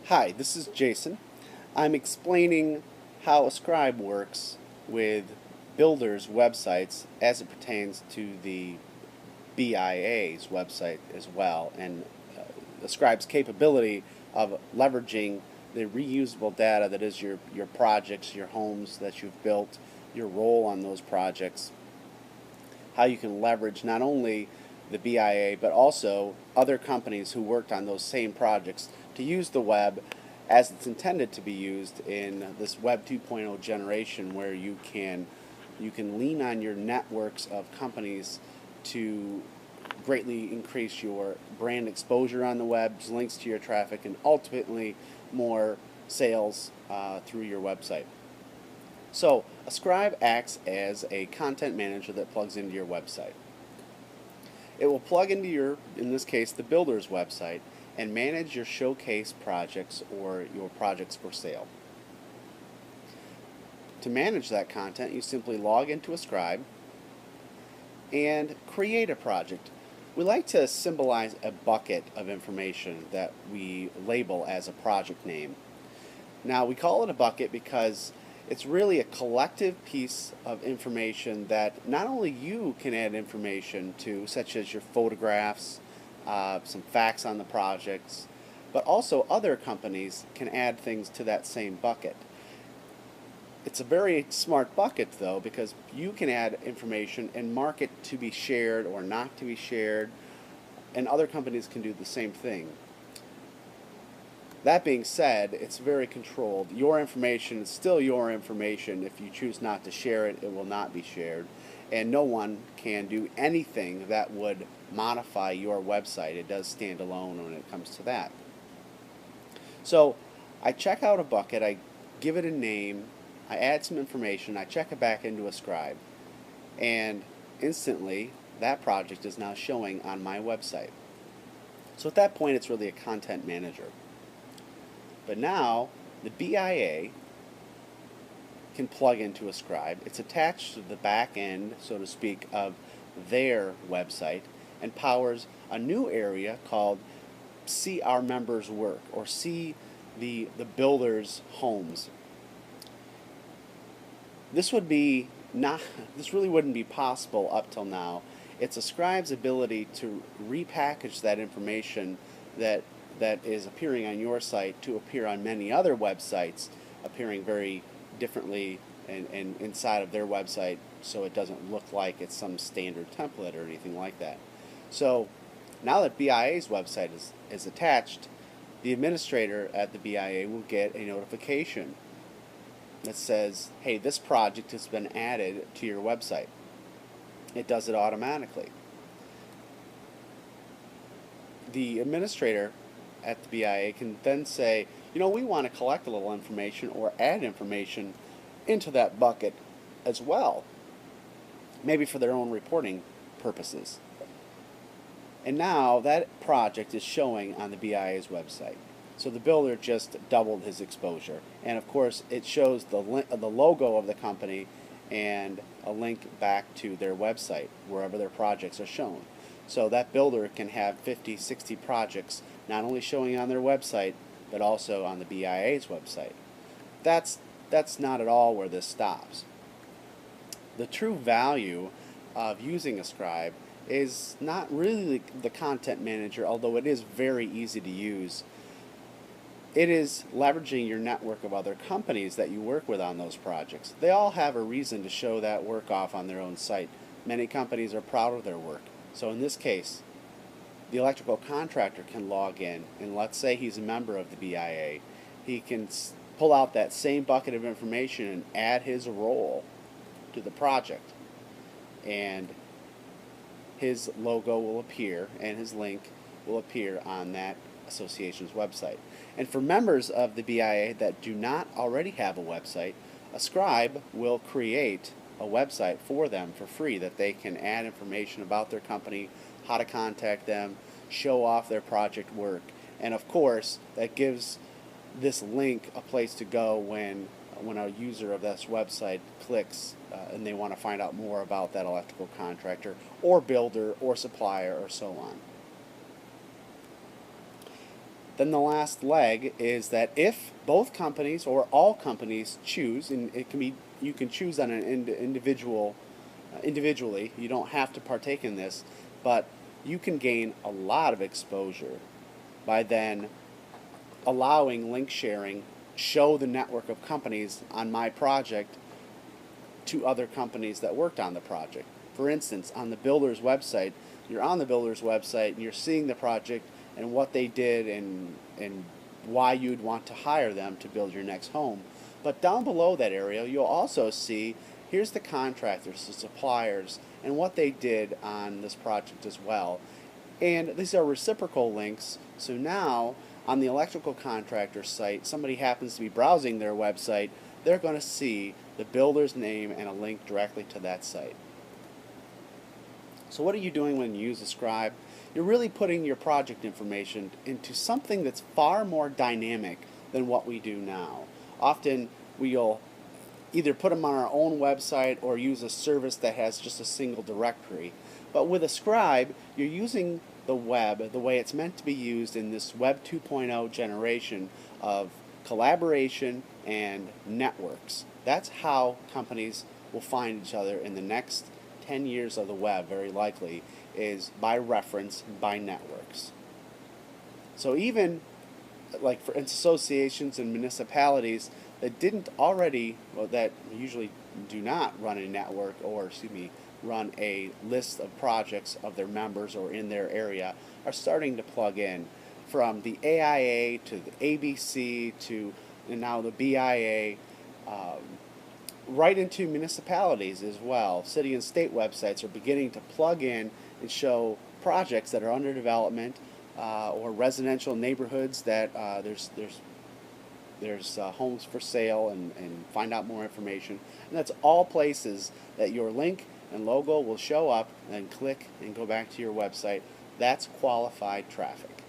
Hi, this is Jason. I'm explaining how Ascribe works with builders' websites as it pertains to the BIA's website as well, and Ascribe's capability of leveraging the reusable data that is your projects, your homes that you've built, your role on those projects, how you can leverage not only the BIA but also other companies who worked on those same projects to use the web as it's intended to be used in this Web 2.0 generation, where you can lean on your networks of companies to greatly increase your brand exposure on the web, links to your traffic, and ultimately more sales through your website. So, Ascribe acts as a content manager that plugs into your website. It will plug into in this case, the builder's website and manage your showcase projects or your projects for sale. To manage that content, you simply log into Ascribe and create a project. We like to symbolize a bucket of information that we label as a project name. Now, we call it a bucket because it's really a collective piece of information that not only you can add information to, such as your photographs, some facts on the projects, but also other companies can add things to that same bucket. It's a very smart bucket, though, because you can add information and mark it to be shared or not to be shared, and other companies can do the same thing. That being said, it's very controlled. Your information is still your information. If you choose not to share it, it will not be shared. And no one can do anything that would modify your website. It does stand alone when it comes to that. So I check out a bucket, I give it a name, I add some information, I check it back into Ascribe, and instantly that project is now showing on my website. So at that point, it's really a content manager. But now the BIA can plug into Ascribe. It's attached to the back end, so to speak, of their website and powers a new area called See Our Members Work, or See the Builders' Homes. This really wouldn't be possible up till now. It's Ascribe's ability to repackage that information that is appearing on your site to appear on many other websites, appearing very differently and inside of their website, so it doesn't look like it's some standard template or anything like that. So now that BIA's website is attached, the administrator at the BIA will get a notification that says, hey, this project has been added to your website. It does it automatically. The administrator at the BIA can then say, we want to collect a little information or add information into that bucket as well, maybe for their own reporting purposes. And now that project is showing on the BIA's website. So the builder just doubled his exposure. And of course, it shows the logo of the company and a link back to their website, wherever their projects are shown. So that builder can have 50, 60 projects not only showing on their website, but also on the BIA's website. That's not at all where this stops. The true value of using Ascribe is not really the content manager, although it is very easy to use. It is leveraging your network of other companies that you work with on those projects. They all have a reason to show that work off on their own site. Many companies are proud of their work. So in this case, the electrical contractor can log in, and let's say he's a member of the BIA. He can pull out that same bucket of information and add his role to the project. And his logo will appear and his link will appear on that association's website. And for members of the BIA that do not already have a website, Ascribe will create a website for them for free that they can add information about their company, how to contact them, show off their project work. And of course, that gives this link a place to go when a user of this website clicks and they want to find out more about that electrical contractor or builder or supplier or so on. Then the last leg is that if both companies or all companies choose, and it can be, you can choose on an individually, you don't have to partake in this, but you can gain a lot of exposure by then allowing link sharing, show the network of companies on my project to other companies that worked on the project. For instance, on the builder's website, you're on the builder's website and you're seeing the project and what they did and why you'd want to hire them to build your next home. But down below that area, you'll also see here's the contractors, the suppliers, and what they did on this project as well. And these are reciprocal links, so now on the electrical contractor site, somebody happens to be browsing their website, they're going to see the builder's name and a link directly to that site. So what are you doing when you use a scribe? You're really putting your project information into something that's far more dynamic than what we do now. Often we'll either put them on our own website or use a service that has just a single directory. But with a scribe, you're using the web the way it's meant to be used in this Web 2.0 generation of collaboration and networks. That's how companies will find each other in the next 10 years of the web, very likely, is by reference, by networks. So even like for associations and municipalities that didn't already, well, that usually do not run a network or, excuse me, run a list of projects of their members or in their area, are starting to plug in from the AIA to the ABC to and now the BIA, right into municipalities as well. City and state websites are beginning to plug in and show projects that are under development or residential neighborhoods that there's homes for sale and find out more information. And that's all places that your link and logo will show up and click and go back to your website. That's qualified traffic.